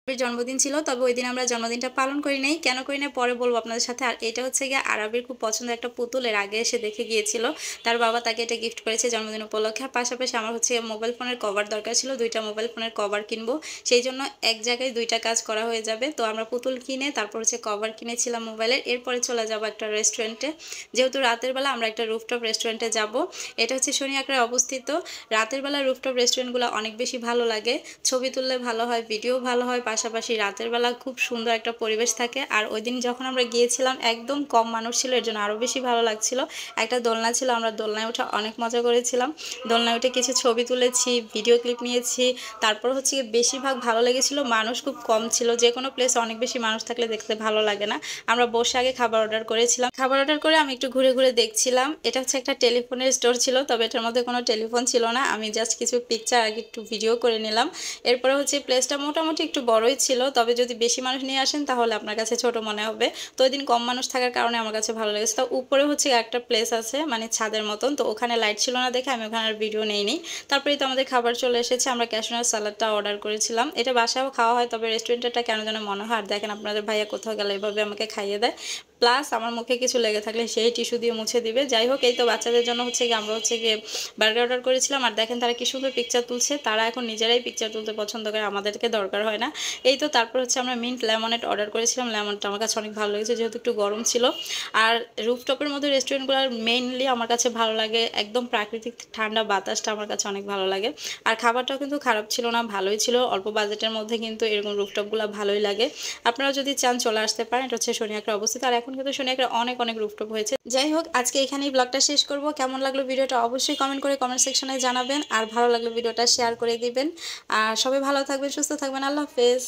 জন্মদিন ছিল, তবে ওই দিন আমরা জন্মদিনটা পালন করি নাই। কেন করি নাই পরে বলবো আপনাদের সাথে। আর এটা হচ্ছে গিয়ে আরবের খুব পছন্দের একটা পুতুল, এর আগে এসে দেখে গিয়েছিল, তার বাবা তাকে এটা গিফট করেছে জন্মদিন উপলক্ষে। আর পাশাপাশি আমার হচ্ছে মোবাইল ফোনের কভার দরকার ছিল, দুইটা মোবাইল ফোনের কভার কিনবো, সেই জন্য এক জায়গায় দুইটা কাজ করা হয়ে যাবে। তো আমরা পুতুল কিনে তারপর হচ্ছে কভার কিনেছিলাম মোবাইলের, এরপরে চলে যাব একটা রেস্টুরেন্টে। যেহেতু রাতের বেলা আমরা একটা রুফটপ রেস্টুরেন্টে যাব, এটা হচ্ছে শনি আঁকড়ায় অবস্থিত। রাতের বেলা রুফটপ রেস্টুরেন্টগুলো অনেক বেশি ভালো লাগে, ছবি তুললে ভালো হয়, ভিডিও ভালো হয়, পাশাপাশি রাতের বেলা খুব সুন্দর একটা পরিবেশ থাকে। আর ওই দিন যখন আমরা গিয়েছিলাম একদম কম মানুষ ছিল, এর জন্য আরও বেশি ভালো লাগছিল। একটা দোলনা ছিল, আমরা দোলনায় উঠে অনেক মজা করেছিলাম, দোলনায় উঠে কিছু ছবি তুলেছি, ভিডিও ক্লিপ নিয়েছি। তারপর হচ্ছে বেশিরভাগ ভালো লেগেছিল, মানুষ খুব কম ছিল। যে কোনো প্লেসে অনেক বেশি মানুষ থাকলে দেখতে ভালো লাগে না। আমরা বসে আগে খাবার অর্ডার করেছিলাম, খাবার অর্ডার করে আমি একটু ঘুরে ঘুরে দেখছিলাম। এটা হচ্ছে একটা টেলিফোনের স্টোর ছিল, তবে এটার মধ্যে কোনো টেলিফোন ছিল না। আমি জাস্ট কিছু পিকচার আগে একটু ভিডিও করে নিলাম। এরপরে হচ্ছে প্লেসটা মোটামুটি একটু বড়ই ছিল, তবে যদি বেশি মানুষ নিয়ে আসেন তাহলে আপনার কাছে ছোট মনে হবে। তো ওই দিন কম মানুষ থাকার কারণে আমার কাছে ভালো লেগেছে। তো উপরে হচ্ছে একটা প্লেস আছে মানে ছাদের মতন, তো ওখানে লাইট ছিল না দেখে আমি ওখানে আর ভিডিও নেইনি। তারপরেই তো আমাদের খাবার চলে এসেছে, আমরা ক্যাশনার সালাডটা অর্ডার করেছিলাম। এটা বাসায়ও খাওয়া হয়, তবে রেস্টুরেন্টটা কেন যেন মনে হয়। আর দেখেন আপনাদের ভাইয়া কোথাও গেলে এভাবে আমাকে খাইয়ে দেয়, প্লাস আমার মুখে কিছু লেগে থাকলে সেই টিস্যু দিয়ে মুছে দিবে। যাই হোক, এই তো বাচ্চাদের জন্য হচ্ছে গিয়ে আমরা হচ্ছে গিয়ে বার্গার অর্ডার করেছিলাম। আর দেখেন তারা কি সুন্দর পিকচার তুলছে, তারা এখন নিজেরাই পিকচার তুলতে পছন্দ করে, আমাদেরকে দরকার হয় না। এই তো তারপর হচ্ছে আমরা মিন্ট লেমনেড অর্ডার করেছিলাম, লেমনটা আমার কাছে অনেক ভালো লেগেছে যেহেতু একটু গরম ছিল। আর রুফটপের মধ্যে রেস্টুরেন্টগুলোর মেইনলি আমার কাছে ভালো লাগে একদম প্রাকৃতিক ঠান্ডা বাতাসটা আমার কাছে অনেক ভালো লাগে। আর খাবারটাও কিন্তু খারাপ ছিল না, ভালোই ছিল, অল্প বাজেটের মধ্যে কিন্তু এরকম রুফটপগুলো ভালোই লাগে। আপনারা যদি চান চলে আসতে পারেন, এটা হচ্ছে শনি আঁকড়া অবস্থিত। আর এখন কিন্তু শনি আঁকড়া অনেক অনেক রুফটপ হয়েছে। যাই হোক, আজকে এখানেই ব্লগটা শেষ করব। কেমন লাগলো ভিডিওটা অবশ্যই কমেন্ট করে কমেন্ট সেকশনে জানাবেন, আর ভালো লাগলো ভিডিওটা শেয়ার করে দিবেন। আর সবাই ভালো থাকবেন, সুস্থ থাকবেন, আল্লাহ হাফেজ।